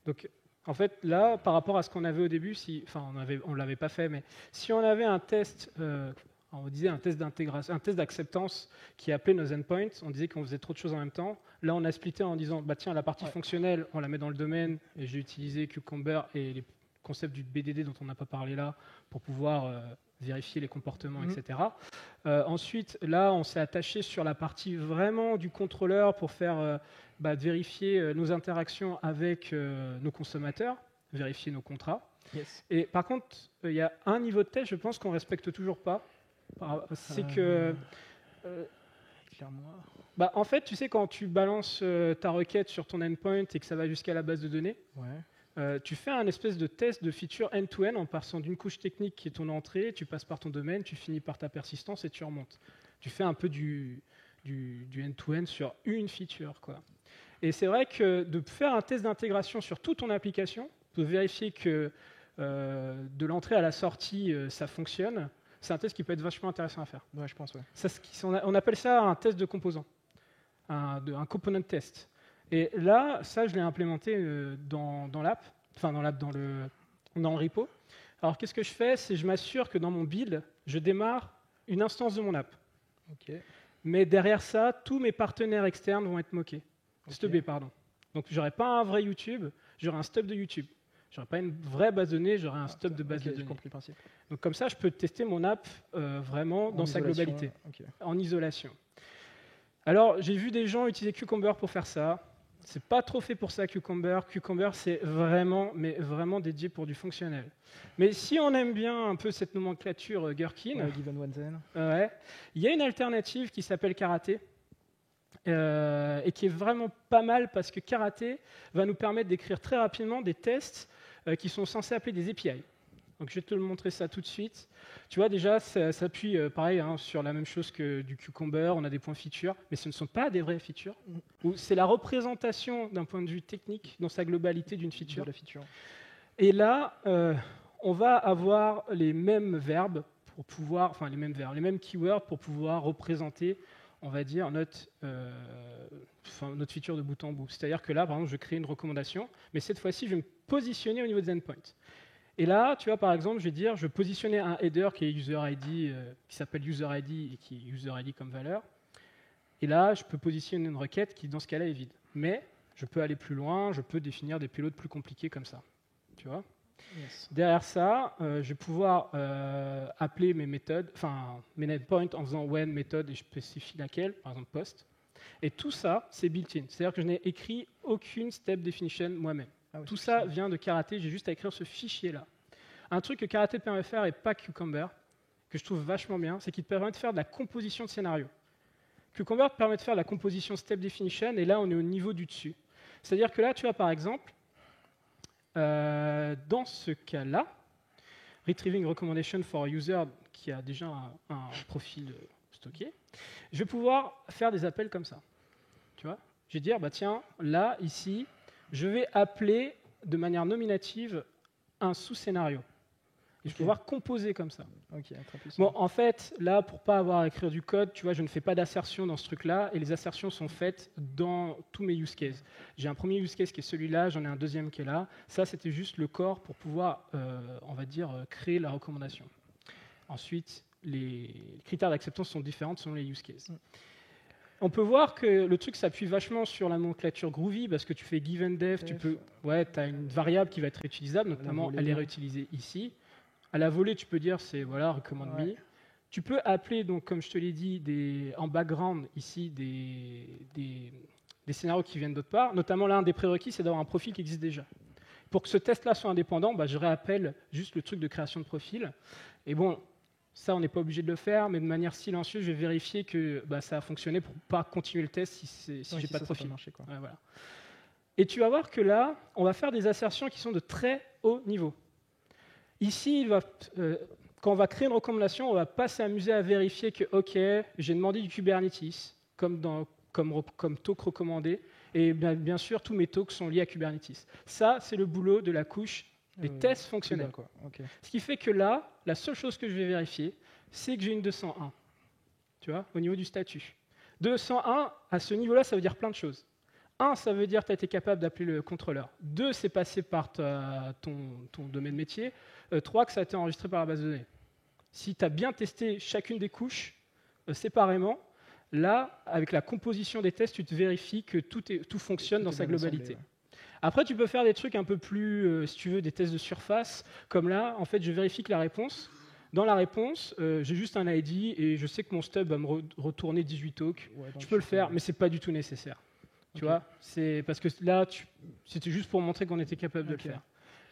Donc, en fait, là, par rapport à ce qu'on avait au début, on l'avait pas fait, mais si on avait un test, on disait un test d'intégration, un test d'acceptance qui appelait nos endpoints, on disait qu'on faisait trop de choses en même temps. Là, on a splitté en disant, bah tiens, la partie fonctionnelle, on la met dans le domaine, et j'ai utilisé Cucumber et les concepts du BDD dont on n'a pas parlé là pour pouvoir vérifier les comportements, etc. Ensuite, là, on s'est attaché sur la partie vraiment du contrôleur pour faire vérifier nos interactions avec nos consommateurs, vérifier nos contrats. Yes. Et par contre, il y a un niveau de test, je pense qu'on respecte toujours pas. C'est que, Claire-moi. en fait, tu sais, quand tu balances ta requête sur ton endpoint et que ça va jusqu'à la base de données, Ouais. tu fais un espèce de test de feature end-to-end en passant d'une couche technique qui est ton entrée, tu passes par ton domaine, tu finis par ta persistance et tu remontes. Tu fais un peu du end-to-end sur une feature, quoi. Et c'est vrai que de faire un test d'intégration sur toute ton application, de vérifier que de l'entrée à la sortie, ça fonctionne, c'est un test qui peut être vachement intéressant à faire. Ouais, je pense, ouais. On appelle ça un test de composant, un component test. Et là, ça, je l'ai implémenté dans l'app, dans le repo. Alors, qu'est-ce que je fais? C'est je m'assure que dans mon build, je démarre une instance de mon app. Ok. Mais derrière ça, tous mes partenaires externes vont être moqués. Ok. Stubés, pardon. Donc, j'aurai pas un vrai YouTube, j'aurai un stub de YouTube. J'aurai pas une vraie base de données, j'aurai un stub de base de J'ai données. compris le principe. Donc, comme ça, je peux tester mon app vraiment dans sa isolation, globalité, ok. en isolation. Alors, j'ai vu des gens utiliser Cucumber pour faire ça. C'est pas trop fait pour ça, Cucumber. Cucumber, c'est vraiment dédié pour du fonctionnel. Mais si on aime bien un peu cette nomenclature Gherkin, Given one then. ouais, il y a une alternative qui s'appelle Karaté, et qui est vraiment pas mal parce que Karaté va nous permettre d'écrire très rapidement des tests qui sont censés appeler des API. Donc je vais te le montrer ça tout de suite. Tu vois déjà, ça s'appuie pareil sur la même chose que du Cucumber, on a des points features, mais ce ne sont pas des vraies features. C'est la représentation d'un point de vue technique dans sa globalité d'une feature. De la feature. Et là, on va avoir les mêmes verbes pour pouvoir, enfin les mêmes keywords pour pouvoir représenter, on va dire, notre feature de bout en bout. C'est-à-dire que là, par exemple, je crée une recommandation, mais cette fois-ci, je vais me positionner au niveau des endpoints. Et là, tu vois, par exemple, je vais dire, je vais positionner un header qui est user ID, qui s'appelle user ID et qui est user ID comme valeur. Et là, je peux positionner une requête qui, dans ce cas-là, est vide. Mais je peux aller plus loin, je peux définir des payloads plus compliqués comme ça. Tu vois ? Yes. Derrière ça, je vais pouvoir appeler mes méthodes, enfin mes endpoints en faisant when méthode et je spécifie laquelle, par exemple post. Et tout ça, c'est built-in. C'est-à-dire que je n'ai écrit aucune step definition moi-même. Ah ouais, Tout ça vient de Karate, j'ai juste à écrire ce fichier-là. Un truc que Karate permet de faire et pas Cucumber, que je trouve vachement bien, c'est qu'il te permet de faire de la composition de scénario. Cucumber te permet de faire de la composition step definition et là, on est au niveau du dessus. C'est-à-dire que là, tu as par exemple, dans ce cas-là, Retrieving Recommendation for User qui a déjà un profil stocké, je vais pouvoir faire des appels comme ça. Tu vois ? Je vais dire, bah tiens, là, ici, je vais appeler de manière nominative un sous-scénario. Et je vais pouvoir composer comme ça. Ok, très puissant. Bon, en fait, là, pour pas avoir à écrire du code, tu vois, je ne fais pas d'assertion dans ce truc-là, et les assertions sont faites dans tous mes use cases. J'ai un premier use case qui est celui-là, j'en ai un deuxième qui est là. Ça, c'était juste le corps pour pouvoir, on va dire, créer la recommandation. Ensuite, les critères d'acceptance sont différents selon les use cases. On peut voir que le truc s'appuie vachement sur la nomenclature Groovy, parce que tu fais given def, tu as une variable qui va être réutilisable, notamment elle est réutilisée ici. À la volée, tu peux dire c'est voilà, recommend me. Tu peux appeler, donc, comme je te l'ai dit, en background ici des scénarios qui viennent d'autre part. Notamment, l'un des prérequis, c'est d'avoir un profil qui existe déjà. Pour que ce test-là soit indépendant, bah, je réappelle juste le truc de création de profil. Et bon, ça, on n'est pas obligé de le faire, mais de manière silencieuse, je vais vérifier que bah, ça a fonctionné pour ne pas continuer le test si j'ai pas de profil. Marché, quoi. Ouais, voilà. Et tu vas voir que là, on va faire des assertions qui sont de très haut niveau. Ici, quand on va créer une recommandation, on ne va pas s'amuser à vérifier que, OK, j'ai demandé du Kubernetes, comme talk recommandé, et bien sûr, tous mes talks sont liés à Kubernetes. Ça, c'est le boulot de la couche des tests fonctionnels. Okay. Ce qui fait que là, la seule chose que je vais vérifier, c'est que j'ai une 201, tu vois, au niveau du statut. 201, à ce niveau-là, ça veut dire plein de choses. 1, ça veut dire que tu as été capable d'appeler le contrôleur. 2, c'est passé par ton domaine métier. 3, que ça a été enregistré par la base de données. Si tu as bien testé chacune des couches séparément, là, avec la composition des tests, tu te vérifies que tout fonctionne dans sa globalité. Après, tu peux faire des trucs un peu plus, si tu veux, des tests de surface. Comme là, en fait, je vérifie que la réponse, dans la réponse, j'ai juste un ID et je sais que mon stub va me retourner 18 talks. Je peux le faire, mais ce n'est pas du tout nécessaire. Tu vois, c'est parce que là, c'était juste pour montrer qu'on était capable de le faire.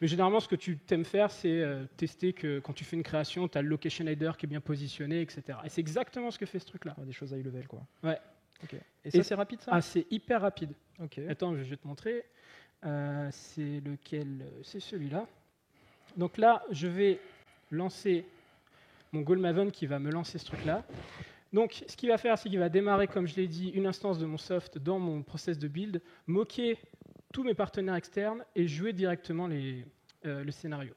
Mais généralement, ce que tu t'aimes faire, c'est tester que quand tu fais une création, tu as le location header qui est bien positionné, etc. Et c'est exactement ce que fait ce truc-là. Des choses high level, quoi. Ouais. Okay. Et ça, c'est rapide, ça ? Ah, c'est hyper rapide. Okay. Attends, je vais te montrer. C'est lequel ? C'est celui-là. Donc là, je vais lancer mon Goalmaven qui va me lancer ce truc-là. Donc, ce qu'il va faire, c'est qu'il va démarrer, comme je l'ai dit, une instance de mon soft dans mon process de build, moquer tous mes partenaires externes et jouer directement le scénario.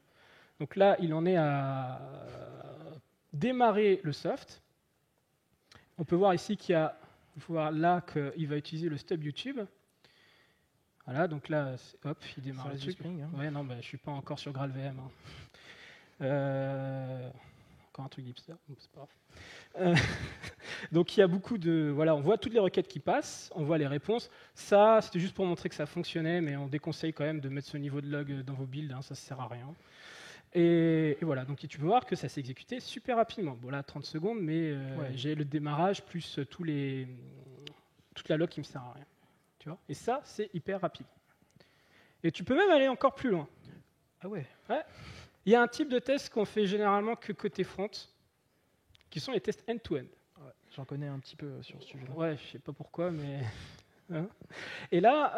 Donc là, il en est à démarrer le soft. On peut voir ici qu'il va utiliser le stub YouTube. Voilà, donc là, hop, il démarre le truc. Spring, hein. Ouais, non, je ne suis pas encore sur GraalVM. Encore un truc d'hipster, c'est pas grave. Donc il y a beaucoup de... Voilà, on voit toutes les requêtes qui passent, on voit les réponses. Ça, c'était juste pour montrer que ça fonctionnait, mais on déconseille quand même de mettre ce niveau de log dans vos builds, hein, ça ne sert à rien. Et voilà, donc tu peux voir que ça s'est exécuté super rapidement. Bon là, 30 secondes, mais j'ai le démarrage plus toute la log qui ne me sert à rien. Tu vois ? Et ça, c'est hyper rapide. Et tu peux même aller encore plus loin. Ah ouais. Il y a un type de test qu'on fait généralement que côté front, qui sont les tests end-to-end. Ouais, j'en connais un petit peu sur ce sujet-là. Ouais, je ne sais pas pourquoi, mais... Et là,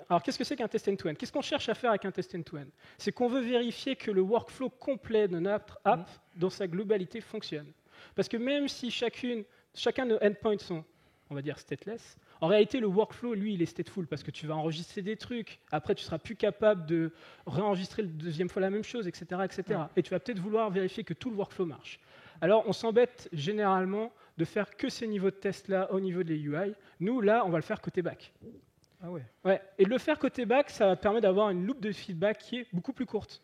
alors qu'est-ce que c'est qu'un test end-to-end ? Qu'est-ce qu'on cherche à faire avec un test end-to-end ? C'est qu'on veut vérifier que le workflow complet de notre app, dans sa globalité, fonctionne. Parce que même si chacun de nos endpoints sont, on va dire stateless. En réalité, le workflow, lui, il est stateful parce que tu vas enregistrer des trucs. Après, tu seras plus capable de réenregistrer la deuxième fois la même chose, etc., etc. Ouais. Et tu vas peut-être vouloir vérifier que tout le workflow marche. Alors, on s'embête généralement de faire que ces niveaux de test-là au niveau des UI. Nous, là, on va le faire côté back. Ah ouais. Ouais. Et de le faire côté back, ça va te permettre d'avoir une loupe de feedback qui est beaucoup plus courte.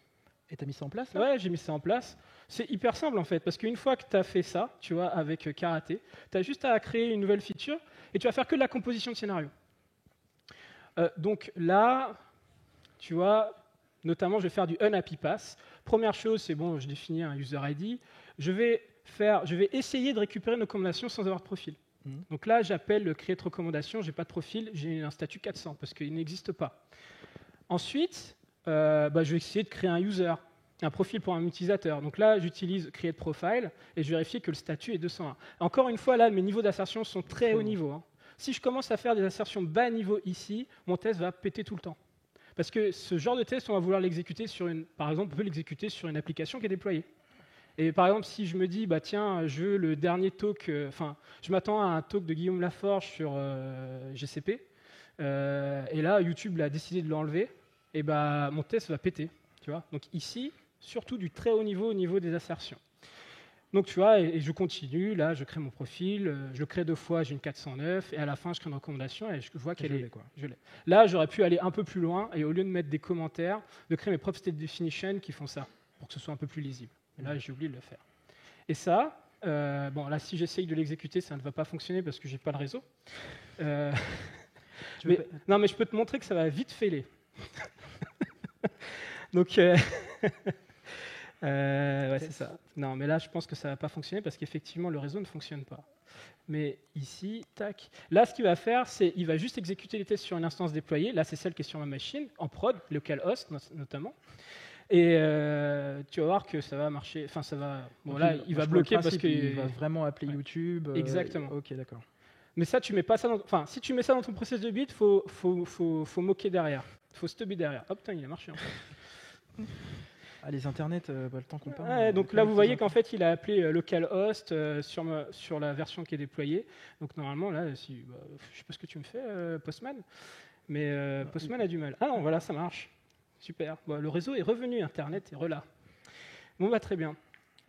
Et tu as mis ça en place là? Ouais, j'ai mis ça en place. C'est hyper simple en fait, parce qu'une fois que tu as fait ça, tu vois, avec Karaté, tu as juste à créer une nouvelle feature et tu vas faire que de la composition de scénario. Donc là, tu vois, notamment, je vais faire du unhappy pass. Première chose, c'est bon, je définis un user ID. Je vais essayer de récupérer une recommandation sans avoir de profil. Donc là, j'appelle le create recommandation, j'ai pas de profil, j'ai un statut 400 parce qu'il n'existe pas. Ensuite, je vais essayer de créer un user, un profil pour un utilisateur. Donc là, j'utilise create profile et je vérifie que le statut est 201. Encore une fois, là, mes niveaux d'assertion sont très haut niveau. Hein. Si je commence à faire des assertions bas niveau ici, mon test va péter tout le temps. Parce que ce genre de test, on va vouloir l'exécuter sur par exemple, on peut l'exécuter sur une application qui est déployée. Et par exemple, si je me dis, bah tiens, je veux le dernier talk, je m'attends à un talk de Guillaume Laforge sur GCP, et là, YouTube a décidé de l'enlever, et bah mon test va péter, tu vois. Donc ici, surtout du très haut niveau au niveau des assertions. Donc tu vois, et je continue, là, je crée mon profil, je le crée 2 fois, j'ai une 409, et à la fin, je crée une recommandation, et je vois qu'elle est... Je l'ai. Là, j'aurais pu aller un peu plus loin, et au lieu de mettre des commentaires, de créer mes propres state definition qui font ça, pour que ce soit un peu plus lisible. Et là, j'ai oublié de le faire. Et ça, bon, là, si j'essaye de l'exécuter, ça ne va pas fonctionner parce que je n'ai pas le réseau. Non, mais je peux te montrer que ça va vite failer. Donc, ouais, c'est ça. Non, mais là, je pense que ça ne va pas fonctionner parce qu'effectivement, le réseau ne fonctionne pas. Mais ici, tac. Là, ce qu'il va faire, c'est qu'il va juste exécuter les tests sur une instance déployée. Là, c'est celle qui est sur ma machine, en prod, localhost notamment. Et tu vas voir que ça va marcher. Enfin, ça va. Bon, là, il va bloquer parce qu'il va vraiment appeler YouTube. Exactement. Ok, d'accord. Mais ça, tu mets pas ça dans. Enfin, si tu mets ça dans ton process de build, faut moquer derrière. Faut stubber derrière. Hop, putain, il a marché. En fait. Ah, les internets, le temps qu'on parle. Ouais, donc là, vous voyez qu'en fait, il a appelé localhost sur la version qui est déployée. Donc normalement, là, je sais pas ce que tu me fais, Postman, mais Postman a du mal. Ah non, voilà, ça marche. Super. Bon, le réseau est revenu, Internet est relà. Bon, bah, très bien.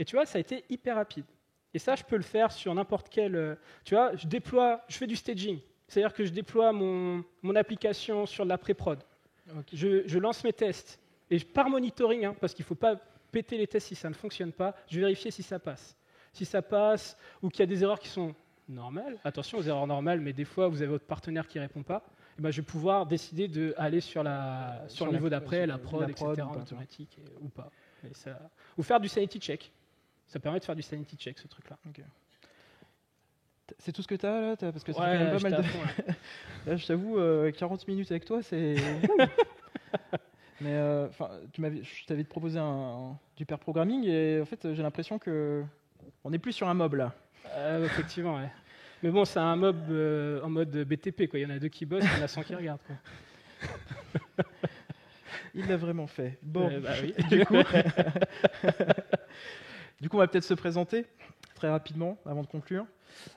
Et tu vois, ça a été hyper rapide. Et ça, je peux le faire sur n'importe quel... tu vois, je fais du staging. C'est-à-dire que je déploie mon application sur de la pré-prod. Okay. Je lance mes tests. Et par monitoring, hein, parce qu'il ne faut pas péter les tests si ça ne fonctionne pas, je vais vérifier si ça passe. Si ça passe, ou qu'il y a des erreurs qui sont normales, attention aux erreurs normales, mais des fois, vous avez votre partenaire qui ne répond pas, et ben, je vais pouvoir décider d'aller sur le niveau d'après, la prod, etc., en automatique, ou pas. Ou faire du sanity check. Ça permet de faire du sanity check, ce truc-là. Okay. C'est tout ce que tu as là parce que ça ouais, fait quand même pas mal de... Là, je t'avoue, 40 minutes avec toi, c'est... Mais je t'avais proposé du pair programming et en fait, j'ai l'impression qu'on est plus sur un mob là. Effectivement, ouais. Mais bon, c'est un mob en mode BTP, quoi. Il y en a 2 qui bossent, il y en a 100 qui regardent, quoi. Il l'a vraiment fait. Bon, bah oui. Du coup, on va peut-être se présenter très rapidement avant de conclure.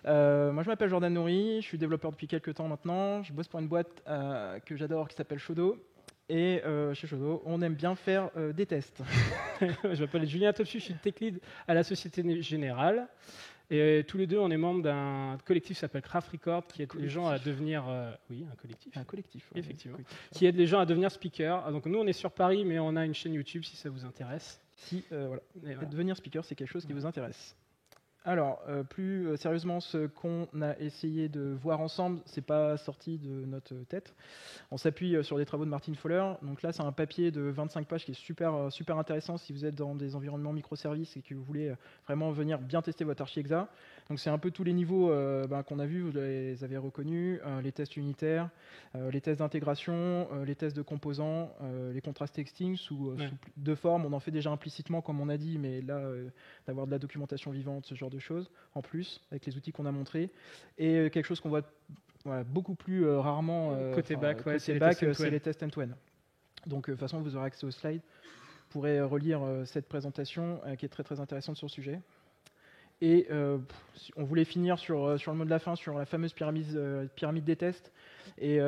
Moi, je m'appelle Jordan Nourri, je suis développeur depuis quelques temps maintenant. Je bosse pour une boîte que j'adore qui s'appelle Shodo. Et chez Shodo, on aime bien faire des tests. Je m'appelle Julien Topsu, je suis tech lead à la Société Générale. Et tous les deux, on est membres d'un collectif qui s'appelle Craft Record, qui aide les gens à devenir... oui, un collectif. Un collectif, oui, effectivement. Qui aide les gens à devenir speaker. Donc nous, on est sur Paris, mais on a une chaîne YouTube si ça vous intéresse. Voilà. Devenir speaker, c'est quelque chose qui vous intéresse. Alors, plus sérieusement, ce qu'on a essayé de voir ensemble, c'est pas sorti de notre tête. On s'appuie sur des travaux de Martin Fowler. Donc là, c'est un papier de 25 pages qui est super, super intéressant si vous êtes dans des environnements microservices et que vous voulez vraiment venir bien tester votre archi-exa. Donc c'est un peu tous les niveaux qu'on a vus, vous les avez reconnus, les tests unitaires, les tests d'intégration, les tests de composants, les contrast texting sous 2 formes. On en fait déjà implicitement, comme on a dit, mais là, d'avoir de la documentation vivante, ce genre de choses, en plus, avec les outils qu'on a montrés. Et quelque chose qu'on voit beaucoup plus rarement côté back, c'est les tests end-to-end. Donc de toute façon, vous aurez accès aux slides. Vous pourrez relire cette présentation qui est très très intéressante sur le sujet. Et on voulait finir sur le mot de la fin, sur la fameuse pyramide des tests. Et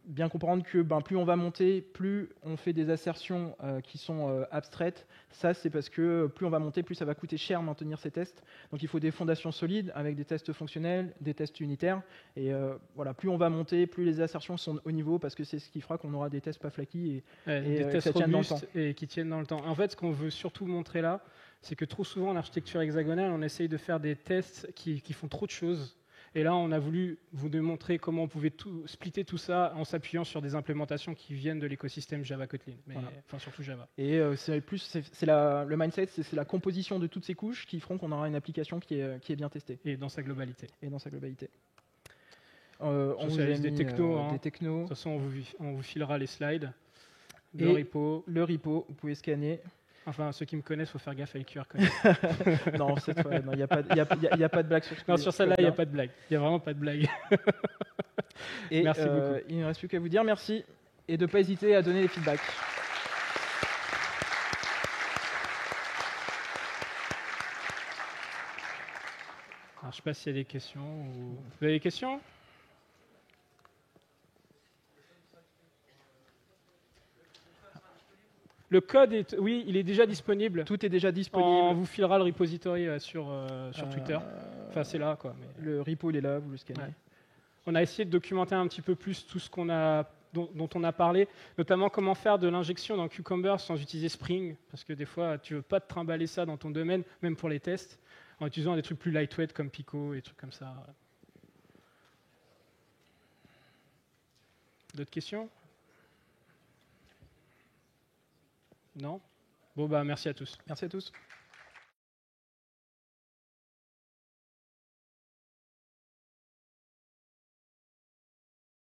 bien comprendre que plus on va monter, plus on fait des assertions qui sont abstraites. Ça, c'est parce que plus on va monter, plus ça va coûter cher maintenir ces tests. Donc il faut des fondations solides avec des tests fonctionnels, des tests unitaires. Et voilà, plus on va monter, plus les assertions sont au niveau, parce que c'est ce qui fera qu'on aura des tests pas flaky et des tests ça tienne dans le robustes temps. et qui tiennent dans le temps. En fait, ce qu'on veut surtout montrer là, c'est que trop souvent en architecture hexagonale, on essaye de faire des tests qui font trop de choses. Et là, on a voulu vous démontrer comment on pouvait splitter tout ça en s'appuyant sur des implémentations qui viennent de l'écosystème Java Kotlin, enfin surtout Java. Et le mindset, c'est la composition de toutes ces couches qui feront qu'on aura une application qui est bien testée. Et dans sa globalité. On vous a mis des technos. des technos. De toute façon, on vous filera les slides, et le repo. Le repo, vous pouvez scanner. Enfin, ceux qui me connaissent, il faut faire gaffe avec QR code. Non, il n'y a pas de blague sur ce Non, sur celle-là, il n'y a pas de blague. Il n'y a vraiment pas de blague. Et merci beaucoup. Il ne me reste plus qu'à vous dire merci et de ne pas hésiter à donner des feedbacks. Alors, je ne sais pas s'il y a des questions. Vous avez des questions ? Le code il est déjà disponible. Tout est déjà disponible. On vous filera le repository sur Twitter. Enfin, c'est là, quoi. Mais... Le repo, il est là, vous le scannez. Ouais. On a essayé de documenter un petit peu plus tout ce dont on a parlé, notamment comment faire de l'injection dans Cucumber sans utiliser Spring, parce que des fois, tu veux pas te trimballer ça dans ton domaine, même pour les tests, en utilisant des trucs plus lightweight comme Pico et des trucs comme ça. D'autres questions ? Non ? Bon, merci à tous. Merci à tous.